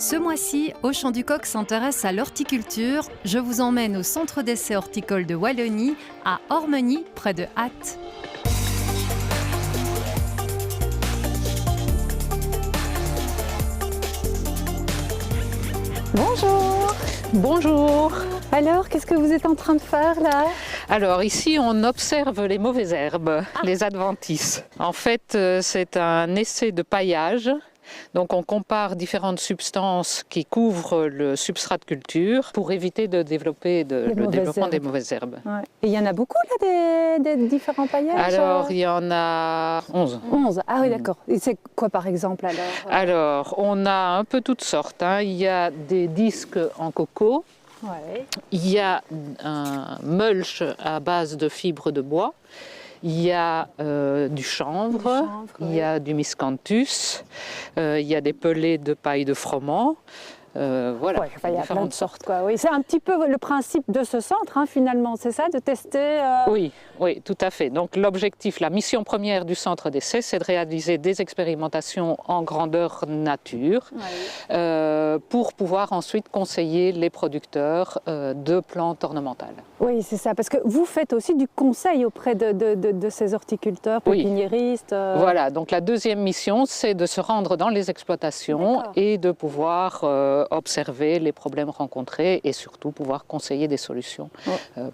Ce mois-ci, Au Champ du Coq s'intéresse à l'horticulture. Je vous emmène au centre d'essai horticole de Wallonie, à Ormeny, près de Ath. Bonjour. Bonjour. Alors, qu'est-ce que vous êtes en train de faire là? Alors ici, on observe les mauvaises herbes, les adventices. En fait, c'est un essai de paillage. Donc on compare différentes substances qui couvrent le substrat de culture pour éviter de développer le développement des mauvaises herbes. Ouais. Et il y en a beaucoup là des différents paillages? Alors il y en a 11. 11, ah oui d'accord. Et c'est quoi par exemple alors? Alors on a un peu toutes sortes. Il y a des disques en coco, il y a un mulch à base de fibres de bois. Il y a du chanvre, il y a du miscanthus, il y a des pelets de paille de froment. Voilà, il y a plein de sortes. Quoi. Oui, c'est un petit peu le principe de ce centre, finalement, c'est ça, de tester Oui, tout à fait. Donc l'objectif, la mission première du centre d'essai, c'est de réaliser des expérimentations en grandeur nature pour pouvoir ensuite conseiller les producteurs de plantes ornementales. Oui, c'est ça, parce que vous faites aussi du conseil auprès de ces horticulteurs, pépiniéristes. Voilà, donc la deuxième mission, c'est de se rendre dans les exploitations et de pouvoir observer les problèmes rencontrés et surtout pouvoir conseiller des solutions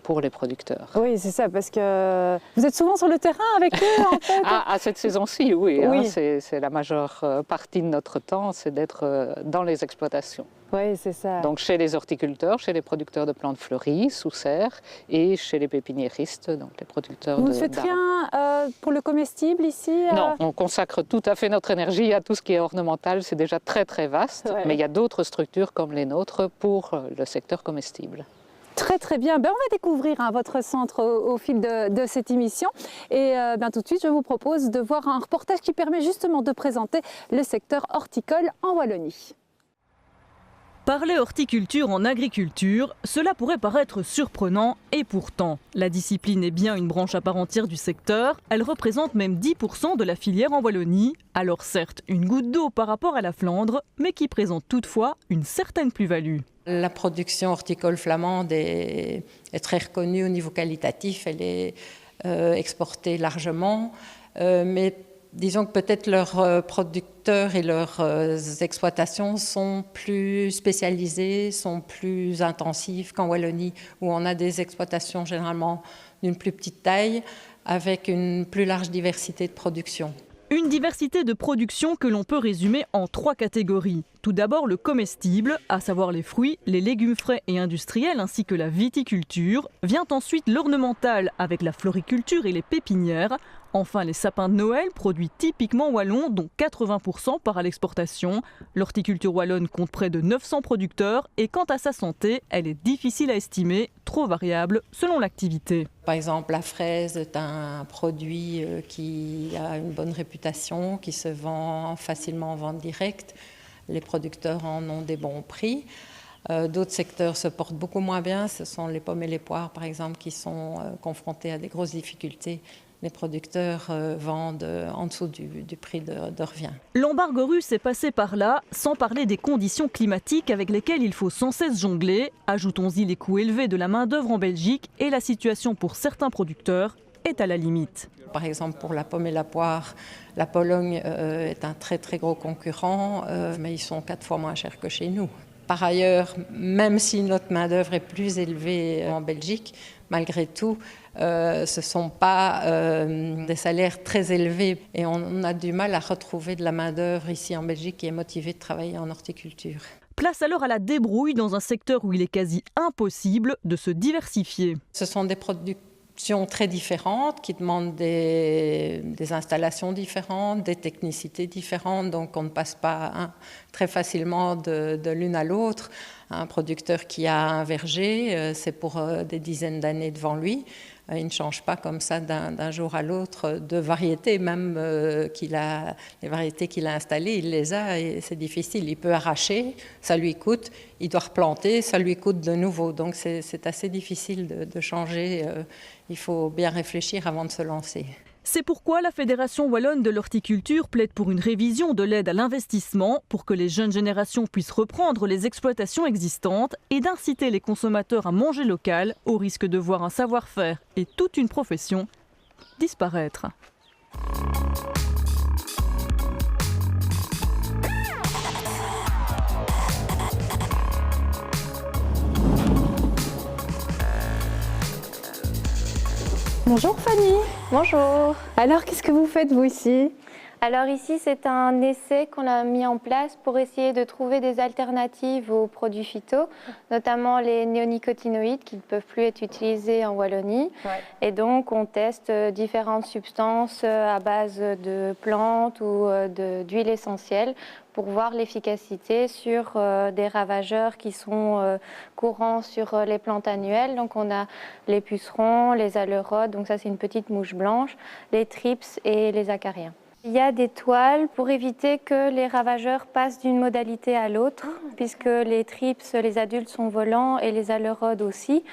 pour les producteurs. Oui, c'est ça, parce que vous êtes souvent sur le terrain avec eux, en fait. À cette saison-ci, oui. C'est la majeure partie de notre temps, c'est d'être dans les exploitations. Oui, c'est ça. Donc chez les horticulteurs, chez les producteurs de plantes fleuries, sous serre, et chez les pépiniéristes, donc les producteurs Vous ne faites rien pour le comestible ici Non, on consacre tout à fait notre énergie à tout ce qui est ornemental, c'est déjà très très vaste, mais il y a d'autres structures comme les nôtres pour le secteur comestible. Très très bien, on va découvrir votre centre au fil de cette émission et tout de suite je vous propose de voir un reportage qui permet justement de présenter le secteur horticole en Wallonie. Parler horticulture en agriculture, cela pourrait paraître surprenant et pourtant, la discipline est bien une branche à part entière du secteur, elle représente même 10% de la filière en Wallonie, alors certes une goutte d'eau par rapport à la Flandre, mais qui présente toutefois une certaine plus-value. La production horticole flamande est très reconnue au niveau qualitatif, elle est exportée largement, mais disons que peut-être leurs producteurs et leurs exploitations sont plus spécialisées, sont plus intensives qu'en Wallonie, où on a des exploitations généralement d'une plus petite taille, avec une plus large diversité de production. Une diversité de production que l'on peut résumer en 3 catégories. Tout d'abord le comestible, à savoir les fruits, les légumes frais et industriels ainsi que la viticulture. Vient ensuite l'ornemental avec la floriculture et les pépinières. Enfin les sapins de Noël, produits typiquement wallons dont 80% part à l'exportation. L'horticulture wallonne compte près de 900 producteurs et quant à sa santé, elle est difficile à estimer, trop variable selon l'activité. Par exemple, la fraise est un produit qui a une bonne réputation, qui se vend facilement en vente directe. Les producteurs en ont des bons prix. D'autres secteurs se portent beaucoup moins bien. Ce sont les pommes et les poires, par exemple, qui sont confrontés à des grosses difficultés. Les producteurs vendent en dessous du prix de revient. L'embargo russe est passé par là, sans parler des conditions climatiques avec lesquelles il faut sans cesse jongler. Ajoutons-y les coûts élevés de la main-d'œuvre en Belgique et la situation pour certains producteurs est à la limite. Par exemple, pour la pomme et la poire, la Pologne est un très très gros concurrent, mais ils sont 4 fois moins chers que chez nous. Par ailleurs, même si notre main-d'œuvre est plus élevée en Belgique, malgré tout, ce ne sont pas des salaires très élevés et on a du mal à retrouver de la main-d'œuvre ici en Belgique qui est motivée de travailler en horticulture. Place alors à la débrouille dans un secteur où il est quasi impossible de se diversifier. Ce sont des productions très différentes qui demandent des installations différentes, des technicités différentes, donc on ne passe pas très facilement de l'une à l'autre. Un producteur qui a un verger, c'est pour des dizaines d'années devant lui. Il ne change pas comme ça d'un jour à l'autre de variétés, même les variétés qu'il a installées, il les a et c'est difficile. Il peut arracher, ça lui coûte, il doit replanter, ça lui coûte de nouveau. Donc c'est assez difficile de changer, il faut bien réfléchir avant de se lancer. C'est pourquoi la Fédération wallonne de l'horticulture plaide pour une révision de l'aide à l'investissement pour que les jeunes générations puissent reprendre les exploitations existantes et d'inciter les consommateurs à manger local au risque de voir un savoir-faire et toute une profession disparaître. Bonjour Fanny. Bonjour. Alors qu'est-ce que vous faites vous ici? Alors ici c'est un essai qu'on a mis en place pour essayer de trouver des alternatives aux produits phyto, notamment les néonicotinoïdes qui ne peuvent plus être utilisés en Wallonie. Ouais. Et donc on teste différentes substances à base de plantes ou d'huiles essentielles pour voir l'efficacité sur des ravageurs qui sont courants sur les plantes annuelles. Donc on a les pucerons, les aleurodes, donc ça c'est une petite mouche blanche, les thrips et les acariens. Il y a des toiles pour éviter que les ravageurs passent d'une modalité à l'autre, puisque les thrips, les adultes sont volants et les aleurodes aussi.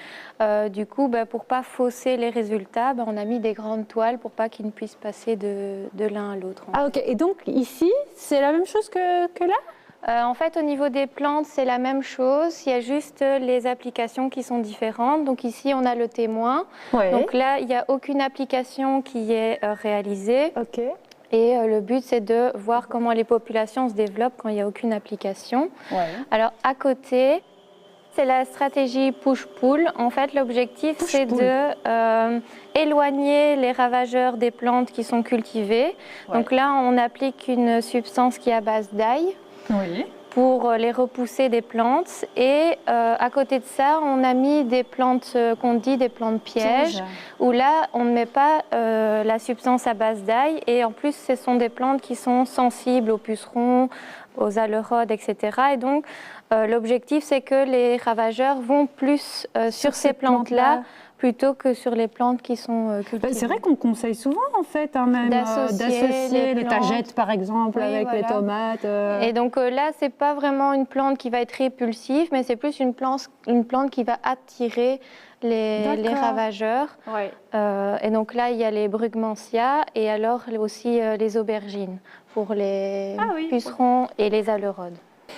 Du coup, pour ne pas fausser les résultats, on a mis des grandes toiles pour pas qu'ils ne puissent passer de l'un à l'autre. Ah ok, et donc ici, c'est la même chose que là? En fait, au niveau des plantes, c'est la même chose. Il y a juste les applications qui sont différentes. Donc ici, on a le témoin. Ouais. Donc là, il n'y a aucune application qui est réalisée. Ok. Et le but, c'est de voir comment les populations se développent quand il n'y a aucune application. Ouais. Alors, à côté, c'est la stratégie push-pull. En fait, l'objectif, c'est de éloigner les ravageurs des plantes qui sont cultivées. Ouais. Donc là, on applique une substance qui est à base d'ail. Oui. Pour les repousser des plantes. Et à côté de ça, on a mis des plantes qu'on dit des plantes pièges, où là, on ne met pas la substance à base d'ail. Et en plus, ce sont des plantes qui sont sensibles aux pucerons, aux aleurodes, etc. Et donc, l'objectif, c'est que les ravageurs vont plus sur ces plantes-là, plutôt que sur les plantes qui sont cultivées. C'est vrai qu'on conseille souvent en fait, même d'associer les tagettes par exemple avec les tomates. Et donc là, c'est pas vraiment une plante qui va être répulsive, mais c'est plus une plante qui va attirer les ravageurs. Ouais. Et donc là, il y a les brugmansia et alors aussi les aubergines pour les pucerons et les aleurodes.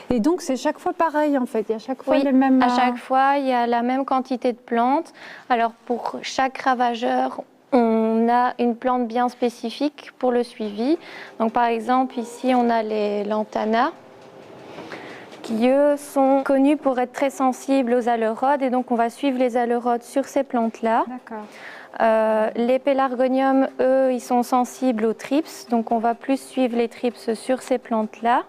Et donc c'est chaque fois pareil en fait, il y a chaque fois les mêmes... à chaque fois il y a la même quantité de plantes. Alors pour chaque ravageur, on a une plante bien spécifique pour le suivi. Donc par exemple ici on a les lantana, qui eux sont connus pour être très sensibles aux aleurodes et donc on va suivre les aleurodes sur ces plantes-là. D'accord. Les pélargoniums, eux, ils sont sensibles aux thrips, donc on va plus suivre les thrips sur ces plantes-là.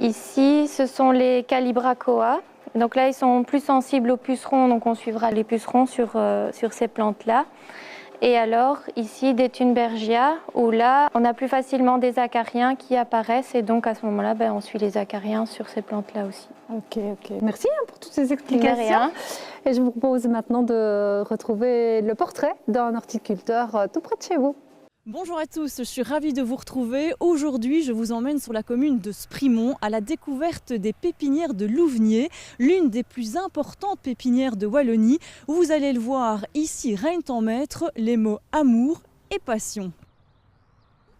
Ici, ce sont les calibrachoa. Donc là, ils sont plus sensibles aux pucerons, donc on suivra les pucerons sur ces plantes-là. Et alors, ici, des thunbergia, où là, on a plus facilement des acariens qui apparaissent. Et donc, à ce moment-là, on suit les acariens sur ces plantes-là aussi. Ok. Merci pour toutes ces explications. Et je vous propose maintenant de retrouver le portrait d'un horticulteur tout près de chez vous. Bonjour à tous, je suis ravie de vous retrouver. Aujourd'hui, je vous emmène sur la commune de Sprimont à la découverte des pépinières de Louvnier, l'une des plus importantes pépinières de Wallonie, où vous allez le voir, ici règnent en maître les mots amour et passion.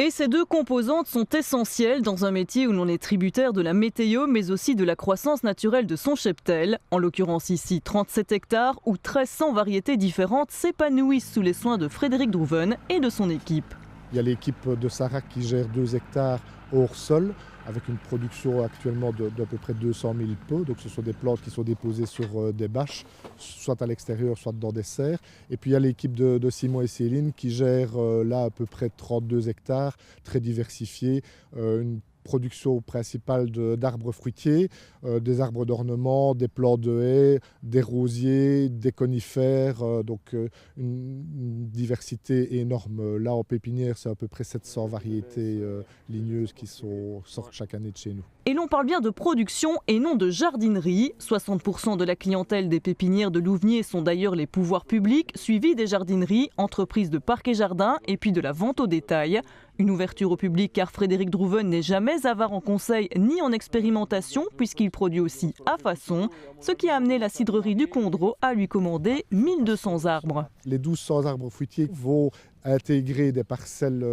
Et ces deux composantes sont essentielles dans un métier où l'on est tributaire de la météo, mais aussi de la croissance naturelle de son cheptel. En l'occurrence ici, 37 hectares où 1300 variétés différentes s'épanouissent sous les soins de Frédéric Drouven et de son équipe. Il y a l'équipe de Sarac qui gère 2 hectares hors sol, avec une production actuellement d'à peu près 200 000 pots. Donc ce sont des plantes qui sont déposées sur des bâches, soit à l'extérieur, soit dans des serres. Et puis il y a l'équipe de Simon et Céline qui gère là à peu près 32 hectares, très diversifiés, une production principale d'arbres fruitiers, des arbres d'ornement, des plants de haies, des rosiers, des conifères, donc une diversité énorme. Là en pépinière, c'est à peu près 700 variétés ligneuses qui sortent chaque année de chez nous. Et l'on parle bien de production et non de jardinerie. 60% de la clientèle des pépinières de Louvnier sont d'ailleurs les pouvoirs publics, suivis des jardineries, entreprises de parcs et jardins et puis de la vente au détail. Une ouverture au public car Frédéric Drouven n'est jamais avare en conseil ni en expérimentation puisqu'il produit aussi à façon, ce qui a amené la cidrerie du Condro à lui commander 1200 arbres. Les 1200 arbres fruitiers vont intégrer des parcelles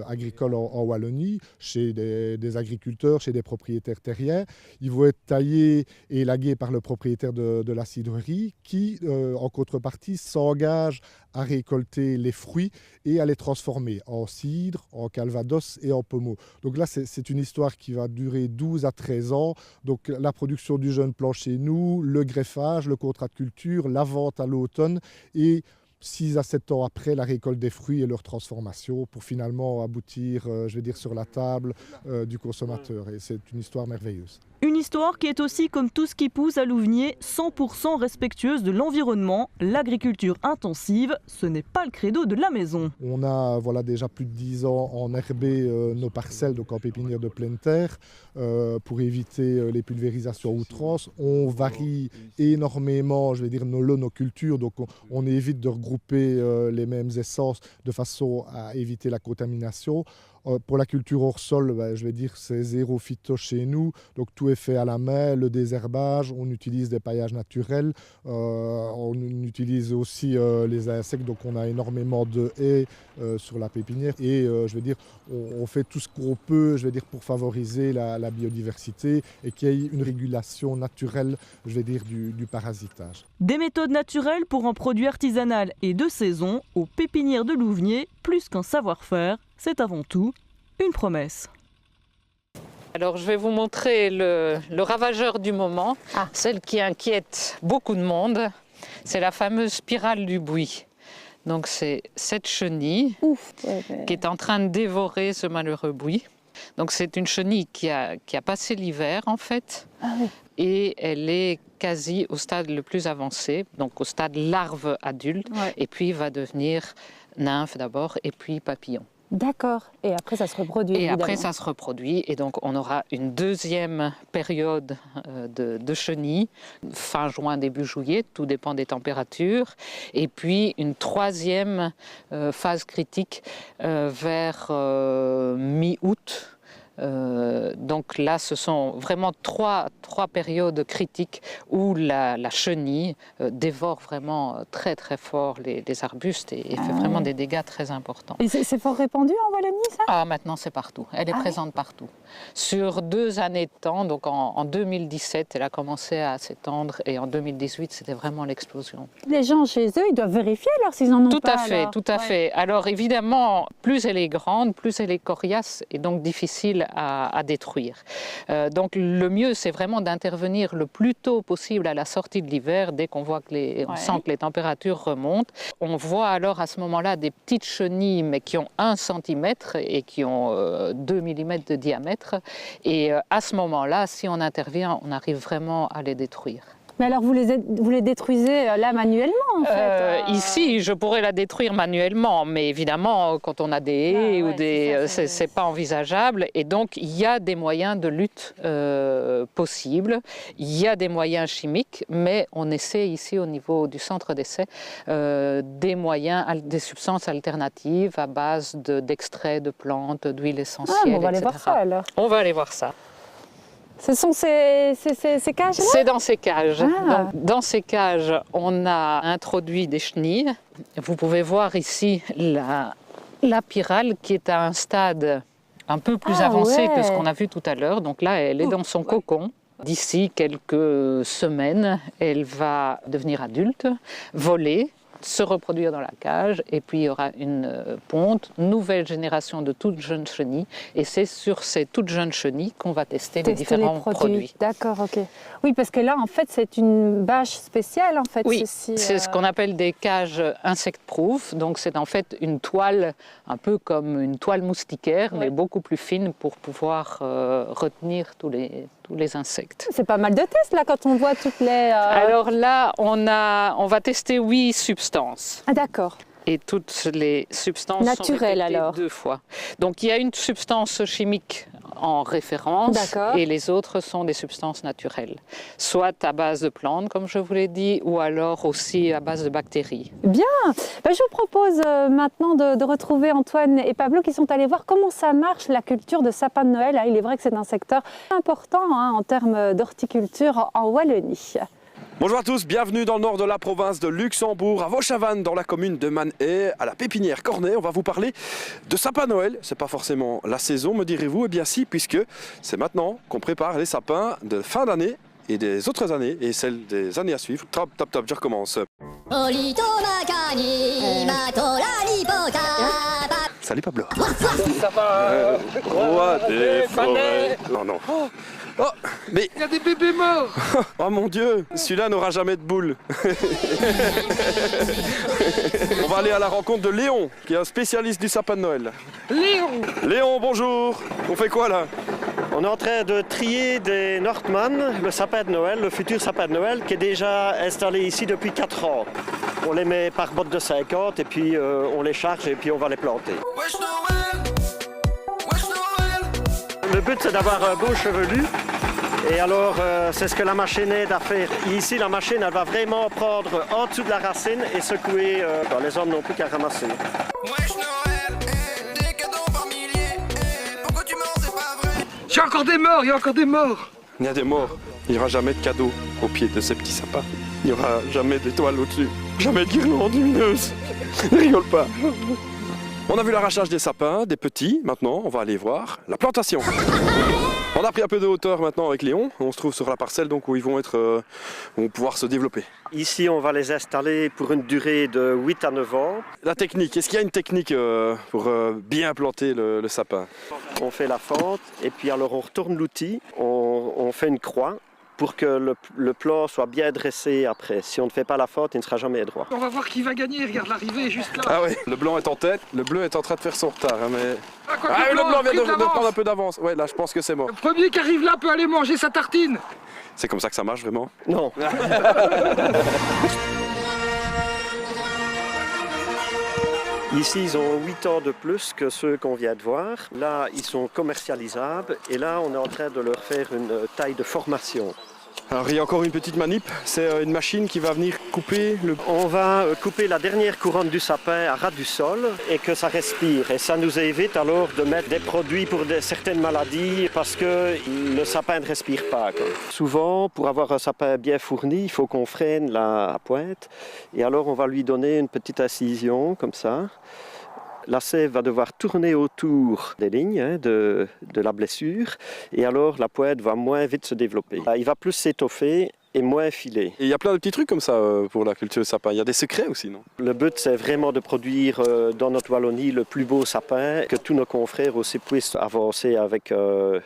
agricoles en Wallonie, chez des agriculteurs, chez des propriétaires terriens. Ils vont être taillés et élagués par le propriétaire de la cidrerie qui, en contrepartie, s'engage à récolter les fruits et à les transformer en cidre, en calvados et en pommeau. Donc là, c'est une histoire qui va durer 12 à 13 ans. Donc la production du jeune plant chez nous, le greffage, le contrat de culture, la vente à l'automne et 6 à 7 ans après, la récolte des fruits et leur transformation pour finalement aboutir, je vais dire, sur la table du consommateur. Et c'est une histoire merveilleuse. Une histoire qui est aussi, comme tout ce qui pousse à Louvenier, 100% respectueuse de l'environnement. L'agriculture intensive, ce n'est pas le credo de la maison. On a déjà plus de 10 ans en herbé nos parcelles, donc en pépinière de pleine terre, pour éviter les pulvérisations à outrance. On varie énormément, je vais dire, nos lots, nos cultures, donc on évite de regrouper les mêmes essences de façon à éviter la contamination. Pour la culture hors sol, je vais dire c'est zéro phyto chez nous, donc tout est fait à la main, le désherbage, on utilise des paillages naturels, on utilise aussi les insectes, donc on a énormément de haies sur la pépinière et je vais dire on fait tout ce qu'on peut, je vais dire, pour favoriser la biodiversité et qu'il y ait une régulation naturelle, je vais dire, du parasitage. Des méthodes naturelles pour un produit artisanal et de saison aux pépinières de Louvenier, plus qu'un savoir-faire, c'est avant tout une promesse. Alors je vais vous montrer le ravageur du moment, celle qui inquiète beaucoup de monde, c'est la fameuse spirale du buis. Donc c'est cette chenille qui est en train de dévorer ce malheureux buis. Donc c'est une chenille qui a passé l'hiver en fait, et elle est quasi au stade le plus avancé, donc au stade larve adulte, et puis va devenir nymphe d'abord, et puis papillon. D'accord. Et après, ça se reproduit. Et après, ça se reproduit. Et donc, on aura une deuxième période de chenilles, fin juin, début juillet, tout dépend des températures. Et puis, une troisième phase critique vers mi-août. Donc là, ce sont vraiment trois périodes critiques où la chenille dévore vraiment très très fort les arbustes et fait vraiment des dégâts très importants. Et c'est fort répandu en Wallonie, ça? Ah, maintenant c'est partout, elle est présente partout. Sur 2 années de temps, donc en 2017, elle a commencé à s'étendre et en 2018, c'était vraiment l'explosion. Les gens chez eux, ils doivent vérifier alors s'ils en ont pas. Tout à fait. Alors évidemment, plus elle est grande, plus elle est coriace et donc difficile à détruire. Donc le mieux, c'est vraiment d'intervenir le plus tôt possible à la sortie de l'hiver, dès qu'on voit que on sent que les températures remontent. On voit alors à ce moment-là des petites chenilles, mais qui ont 1 cm et qui ont 2 mm de diamètre. Et à ce moment-là, si on intervient, on arrive vraiment à les détruire. Mais alors vous les détruisez là manuellement en fait Ici, je pourrais la détruire manuellement, mais évidemment, quand on a des haies ou c'est pas envisageable. Et donc, il y a des moyens de lutte possibles. Il y a des moyens chimiques, mais on essaie ici au niveau du centre d'essai des moyens, des substances alternatives à base d'extraits de plantes, d'huiles essentielles, on va aller voir ça alors. On va aller voir ça. Ce sont ces cages-là? C'est dans ces cages. Donc, dans ces cages, on a introduit des chenilles. Vous pouvez voir ici la pyrale qui est à un stade un peu plus avancé que ce qu'on a vu tout à l'heure. Donc là, elle est dans son cocon. D'ici quelques semaines, elle va devenir adulte, voler, se reproduire dans la cage, et puis il y aura une ponte, nouvelle génération de toutes jeunes chenilles, et c'est sur ces toutes jeunes chenilles qu'on va tester les différents produits. D'accord, ok. Oui, parce que là, en fait, c'est une bâche spéciale, en fait. Oui, c'est ce qu'on appelle des cages insect-proof, donc c'est en fait une toile, un peu comme une toile moustiquaire, mais beaucoup plus fine pour pouvoir retenir tous les insectes. C'est pas mal de tests, là, quand on voit toutes les... Alors là, on va tester 8 substances. Ah d'accord. Et toutes les substances naturelles, sont répétées alors 2 fois. Donc il y a une substance chimique en référence et les autres sont des substances naturelles. Soit à base de plantes, comme je vous l'ai dit, ou alors aussi à base de bactéries. Bien. Je vous propose maintenant de retrouver Antoine et Pablo qui sont allés voir comment ça marche la culture de sapin de Noël. Il est vrai que c'est un secteur important en termes d'horticulture en Wallonie. Bonjour à tous, bienvenue dans le nord de la province de Luxembourg, à Vauchavannes, dans la commune de Manet, à la pépinière Cornet. On va vous parler de sapin Noël. C'est pas forcément la saison, me direz-vous. Eh bien si, puisque c'est maintenant qu'on prépare les sapins de fin d'année et des autres années, et celles des années à suivre. Top, top, top, je recommence. Salut Pablo. Ça va Roi des forêts. Non, non. Oh, mais... Il y a des bébés morts. Oh mon Dieu, celui-là n'aura jamais de boule. On va aller à la rencontre de Léon, qui est un spécialiste du sapin de Noël. Léon. Léon, bonjour. On fait quoi là? On est en train de trier des Nordmann, le sapin de Noël, le futur sapin de Noël, qui est déjà installé ici depuis 4 ans. On les met par botte de 50 et puis on les charge et puis on va les planter. Le but c'est d'avoir un beau chevelu. Et alors, c'est ce que la machine aide à faire. Ici, la machine, elle va vraiment prendre en dessous de la racine et secouer. Les hommes n'ont plus qu'à ramasser. Il y a encore des morts, il y a encore des morts. Il y a des morts. Il n'y aura jamais de cadeaux au pied de ces petits sapins. Il n'y aura jamais d'étoiles au-dessus. Jamais de guirlandes lumineuses. Ne rigole pas. On a vu l'arrachage des sapins, des petits. Maintenant, on va aller voir la plantation. On a pris un peu de hauteur maintenant avec Léon. On se trouve sur la parcelle donc où ils vont pouvoir se développer. Ici, on va les installer pour une durée de 8 à 9 ans. La technique, est-ce qu'il y a une technique pour bien planter le sapin? On fait la fente et puis alors on retourne l'outil, on fait une croix pour que le plan soit bien dressé après. Si on ne fait pas la fente, il ne sera jamais droit. On va voir qui va gagner, regarde l'arrivée juste là. Ah oui, le blanc est en tête, le bleu est en train de faire son retard. Hein, mais... le blanc vient de prendre un peu d'avance. Ouais, là je pense que c'est mort. Le premier qui arrive là peut aller manger sa tartine. C'est comme ça que ça marche vraiment? Non. Ici, ils ont 8 ans de plus que ceux qu'on vient de voir. Là, ils sont commercialisables et là, on est en train de leur faire une taille de formation. Alors, il y a encore une petite manip, c'est une machine qui va venir couper le... On va couper la dernière couronne du sapin à ras du sol et que ça respire. Et ça nous évite alors de mettre des produits pour certaines maladies parce que le sapin ne respire pas. Souvent, pour avoir un sapin bien fourni, il faut qu'on freine la pointe. Et alors, on va lui donner une petite incision comme ça. La sève va devoir tourner autour des lignes de la blessure et alors la pointe va moins vite se développer. Il va plus s'étoffer et moins filer. Et il y a plein de petits trucs comme ça pour la culture de sapin. Il y a des secrets aussi, non? Le but, c'est vraiment de produire dans notre Wallonie le plus beau sapin, que tous nos confrères aussi puissent avancer avec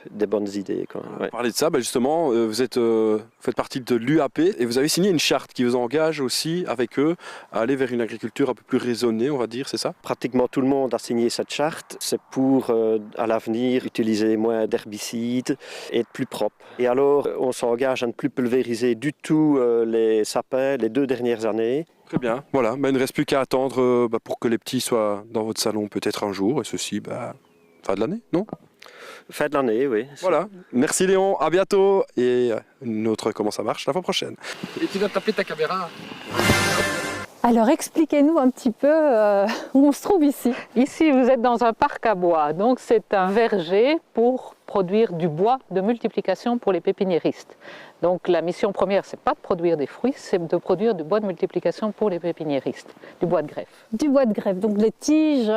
des bonnes idées. Ouais. Parler de ça, justement, vous faites partie de l'UAP et vous avez signé une charte qui vous engage aussi avec eux à aller vers une agriculture un peu plus raisonnée, on va dire, c'est ça? Pratiquement tout le monde a signé cette charte. C'est pour, à l'avenir, utiliser moins d'herbicides et être plus propre. Et alors, on s'engage à ne plus pulvériser du tout les sapins les 2 dernières années. Très bien, voilà, il ne reste plus qu'à attendre pour que les petits soient dans votre salon peut-être un jour, et ceci, fin de l'année, non? Fin de l'année, oui. Voilà, merci Léon, à bientôt, et une autre Comment ça marche la fois prochaine. Et tu dois taper ta caméra. Alors expliquez-nous un petit peu où on se trouve ici. Ici, vous êtes dans un parc à bois, donc c'est un verger pour produire du bois de multiplication pour les pépiniéristes. Donc la mission première, c'est pas de produire des fruits, c'est de produire du bois de multiplication pour les pépiniéristes, du bois de greffe. Du bois de greffe, donc les tiges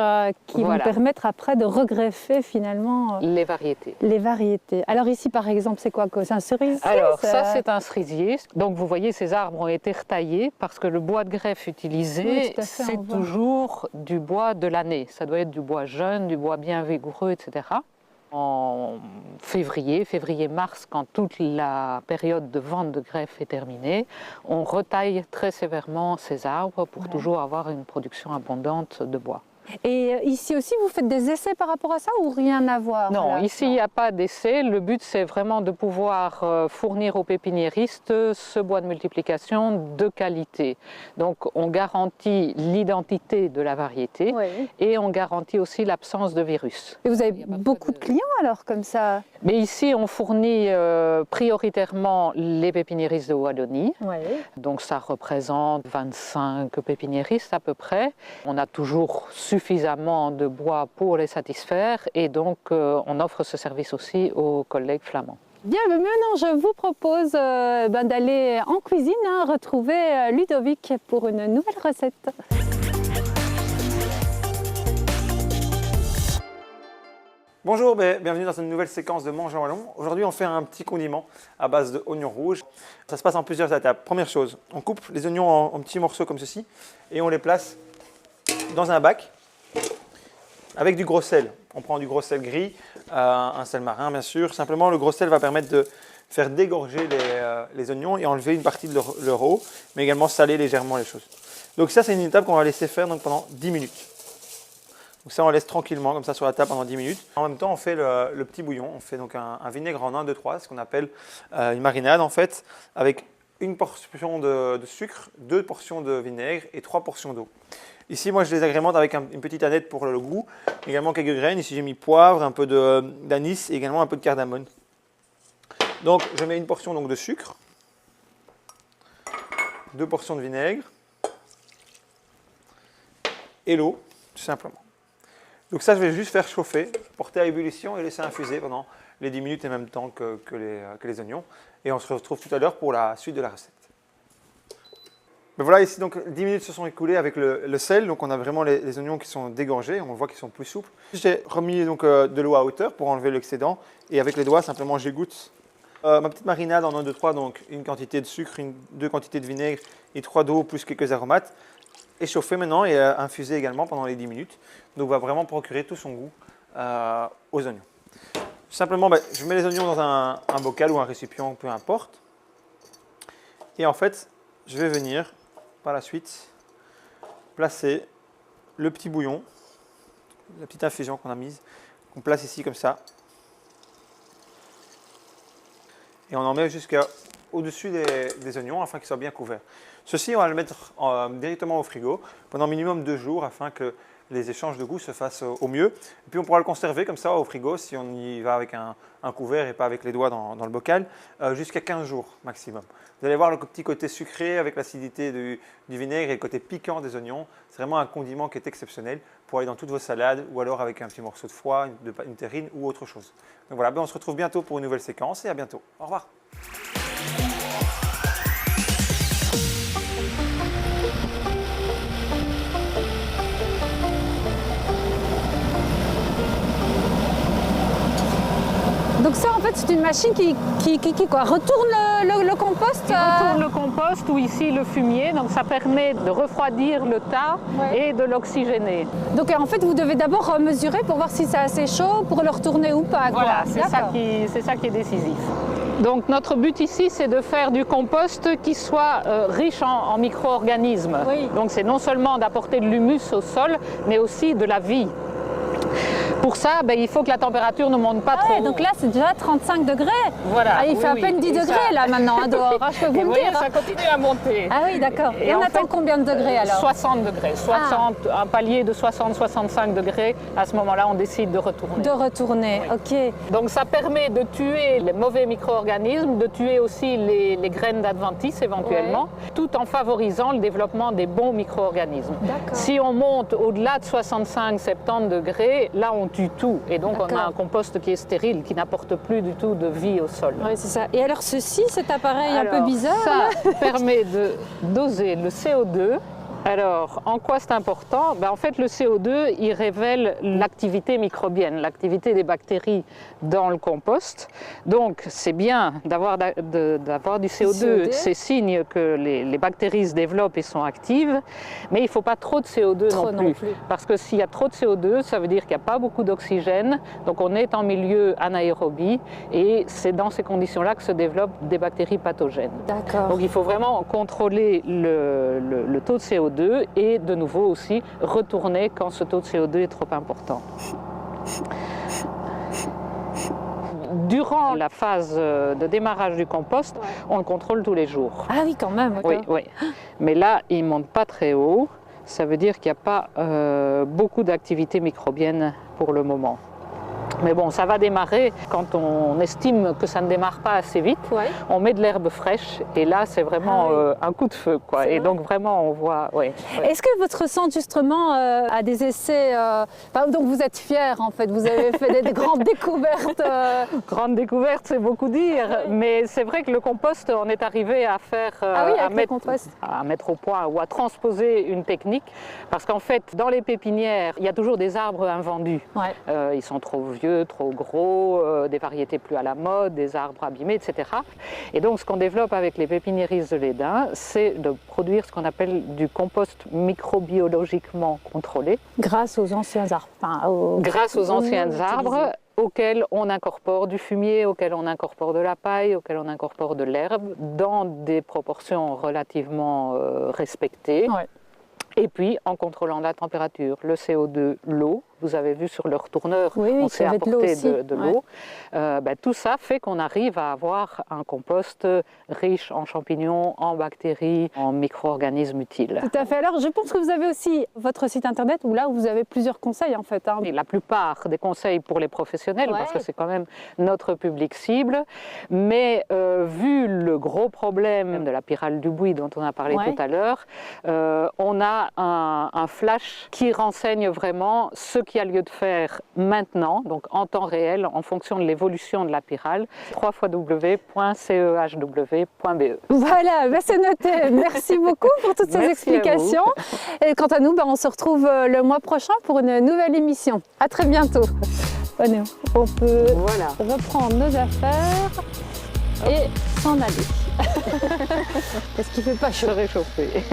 qui vont permettre après de regreffer finalement les variétés. Les variétés. Alors ici par exemple, c'est quoi? C'est un cerisier? Alors ça c'est un cerisier. Donc vous voyez, ces arbres ont été retaillés parce que le bois de greffe utilisé, c'est toujours du bois de l'année. Ça doit être du bois jeune, du bois bien vigoureux, etc. En février-mars, quand toute la période de vente de greffe est terminée, on retaille très sévèrement ces arbres pour toujours avoir une production abondante de bois. Et ici aussi, vous faites des essais par rapport à ça ou rien à voir? Non, ici, il n'y a pas d'essai. Le but, c'est vraiment de pouvoir fournir aux pépiniéristes ce bois de multiplication de qualité. Donc, on garantit l'identité de la variété et on garantit aussi l'absence de virus. Et vous avez beaucoup de clients alors, comme ça? Mais ici, on fournit prioritairement les pépiniéristes de Wallonie. Donc, ça représente 25 pépiniéristes à peu près. On a toujours suffisamment de bois pour les satisfaire et donc on offre ce service aussi aux collègues flamands. Bien, mais maintenant je vous propose d'aller en cuisine, retrouver Ludovic pour une nouvelle recette. Bonjour, bienvenue dans une nouvelle séquence de Mange en Wallon. Aujourd'hui, on fait un petit condiment à base d'oignons rouges. Ça se passe en plusieurs étapes. Première chose, on coupe les oignons en petits morceaux comme ceci et on les place dans un bac avec du gros sel. On prend du gros sel gris, un sel marin bien sûr. Simplement, le gros sel va permettre de faire dégorger les oignons et enlever une partie de leur eau, mais également saler légèrement les choses. Donc ça, c'est une étape qu'on va laisser faire donc, pendant 10 minutes. Donc ça, on laisse tranquillement comme ça sur la table pendant 10 minutes. En même temps, on fait le petit bouillon. On fait donc un vinaigre en 1, 2, 3, ce qu'on appelle une marinade en fait, avec une portion de sucre, 2 portions de vinaigre et 3 portions d'eau. Ici, moi, je les agrémente avec une petite aneth pour le goût, également quelques graines. Ici, j'ai mis poivre, un peu d'anis et également un peu de cardamome. Donc, je mets une portion donc, de sucre, 2 portions de vinaigre et l'eau, tout simplement. Donc ça, je vais juste faire chauffer, porter à ébullition et laisser infuser pendant les 10 minutes et même temps que les oignons. Et on se retrouve tout à l'heure pour la suite de la recette. Mais voilà, ici, donc 10 minutes se sont écoulées avec le sel. Donc on a vraiment les oignons qui sont dégorgés, on voit qu'ils sont plus souples. J'ai remis donc, de l'eau à hauteur pour enlever l'excédent. Et avec les doigts, simplement, j'égoutte ma petite marinade en 1, 2, 3. Donc une quantité de sucre, 2 quantités de vinaigre et 3 d'eau plus quelques aromates. Échauffer maintenant et infuser également pendant les 10 minutes. Donc va vraiment procurer tout son goût aux oignons. Simplement, je mets les oignons dans un bocal ou un récipient, peu importe. Et en fait, je vais venir par la suite placer le petit bouillon, la petite infusion qu'on a mise, qu'on place ici comme ça. Et on en met jusqu'au-dessus des oignons afin qu'ils soient bien couverts. Ceci, on va le mettre directement au frigo pendant minimum 2 jours afin que les échanges de goût se fassent au mieux. Et puis on pourra le conserver comme ça au frigo si on y va avec un couvert et pas avec les doigts dans le bocal, jusqu'à 15 jours maximum. Vous allez voir le petit côté sucré avec l'acidité du vinaigre et le côté piquant des oignons. C'est vraiment un condiment qui est exceptionnel pour aller dans toutes vos salades ou alors avec un petit morceau de foie, une terrine ou autre chose. Donc voilà, on se retrouve bientôt pour une nouvelle séquence et à bientôt. Au revoir. Donc ça, en fait, c'est une machine qui retourne le compost retourne le compost ou ici le fumier. Donc ça permet de refroidir le tas et de l'oxygéner. Donc en fait, vous devez d'abord mesurer pour voir si c'est assez chaud pour le retourner ou pas. Voilà, c'est ça qui est décisif. Donc notre but ici, c'est de faire du compost qui soit riche en micro-organismes. Oui. Donc c'est non seulement d'apporter de l'humus au sol, mais aussi de la vie. Pour ça, il faut que la température ne monte pas trop. Donc là, c'est déjà 35 degrés. Voilà. Il fait à peine 10 degrés là maintenant, dehors. Je peux vous le dire. Ça continue à monter. Ah oui, d'accord. Et on attend combien de degrés alors? 60 degrés. Un palier de 60-65 degrés. À ce moment-là, on décide de retourner. De retourner, ok. Donc ça permet de tuer les mauvais micro-organismes, de tuer aussi les graines d'adventice éventuellement, tout en favorisant le développement des bons micro-organismes. Si on monte au-delà de 65-70 degrés, là on tue tout et donc on a un compost qui est stérile, qui n'apporte plus du tout de vie au sol. Oui, c'est ça. Et alors cet appareil un peu bizarre, ça permet de doser le CO2. Alors, en quoi c'est important? En fait, le CO2, il révèle l'activité microbienne, l'activité des bactéries dans le compost. Donc, c'est bien d'avoir du CO2. C'est signe que les bactéries se développent et sont actives. Mais il ne faut pas trop de CO2 non plus. Parce que s'il y a trop de CO2, ça veut dire qu'il n'y a pas beaucoup d'oxygène. Donc, on est en milieu anaérobie. Et c'est dans ces conditions-là que se développent des bactéries pathogènes. Donc, il faut vraiment contrôler le taux de CO2. Et de nouveau aussi retourner quand ce taux de CO2 est trop important. Durant la phase de démarrage du compost, on le contrôle tous les jours. Ah oui, quand même. Oui. Mais là, il ne monte pas très haut. Ça veut dire qu'il n'y a pas beaucoup d'activité microbienne pour le moment. Mais bon, ça va démarrer quand on estime que ça ne démarre pas assez vite. On met de l'herbe fraîche et là, c'est vraiment un coup de feu, quoi. Et donc vraiment, on voit. Est-ce que votre centre justement a des essais donc vous êtes fiers en fait, vous avez fait des grandes découvertes. Grandes découvertes, c'est beaucoup dire, mais c'est vrai que le compost, on est arrivé à faire, à mettre au point ou à transposer une technique, parce qu'en fait, dans les pépinières, il y a toujours des arbres invendus. Ils sont trop vieux, trop gros, des variétés plus à la mode, des arbres abîmés, etc. Et donc, ce qu'on développe avec les pépiniéristes de l'Hédin, c'est de produire ce qu'on appelle du compost microbiologiquement contrôlé. Grâce aux anciens arbres. Grâce aux anciens arbres auxquels on incorpore du fumier, auxquels on incorpore de la paille, auxquels on incorpore de l'herbe, dans des proportions relativement respectées. Et puis, en contrôlant la température, le CO2, l'eau, vous avez vu sur le retourneur, on s'est apporté de l'eau. Tout ça fait qu'on arrive à avoir un compost riche en champignons, en bactéries, en micro-organismes utiles. Tout à fait. Alors, je pense que vous avez aussi votre site internet où là, vous avez plusieurs conseils en fait. Et la plupart des conseils pour les professionnels, parce que c'est quand même notre public cible. Mais vu le gros problème de la pyrale du Bouy dont on a parlé tout à l'heure, on a un flash qui renseigne vraiment ce qu'il y a lieu de faire maintenant, donc en temps réel, en fonction de l'évolution de la pyrale, www.cehw.be. Voilà, c'est noté. Merci beaucoup pour toutes ces explications. Et quant à nous, on se retrouve le mois prochain pour une nouvelle émission. À très bientôt. On peut reprendre nos affaires et s'en aller. Parce qu'il ne fait pas chaud. Se réchauffer.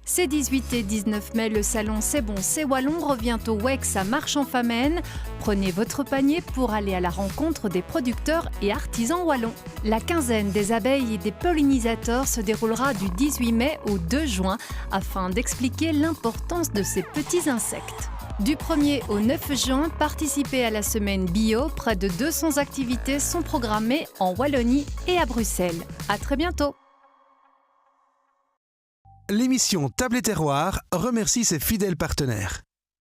Ces 18 et 19 mai, le salon C'est bon, c'est wallon revient au WEX à Marche-en-Famenne. Prenez votre panier pour aller à la rencontre des producteurs et artisans wallons. La quinzaine des abeilles et des pollinisateurs se déroulera du 18 mai au 2 juin afin d'expliquer l'importance de ces petits insectes. Du 1er au 9 juin, participez à la semaine bio. Près de 200 activités sont programmées en Wallonie et à Bruxelles. À très bientôt. L'émission Table et Terroir remercie ses fidèles partenaires.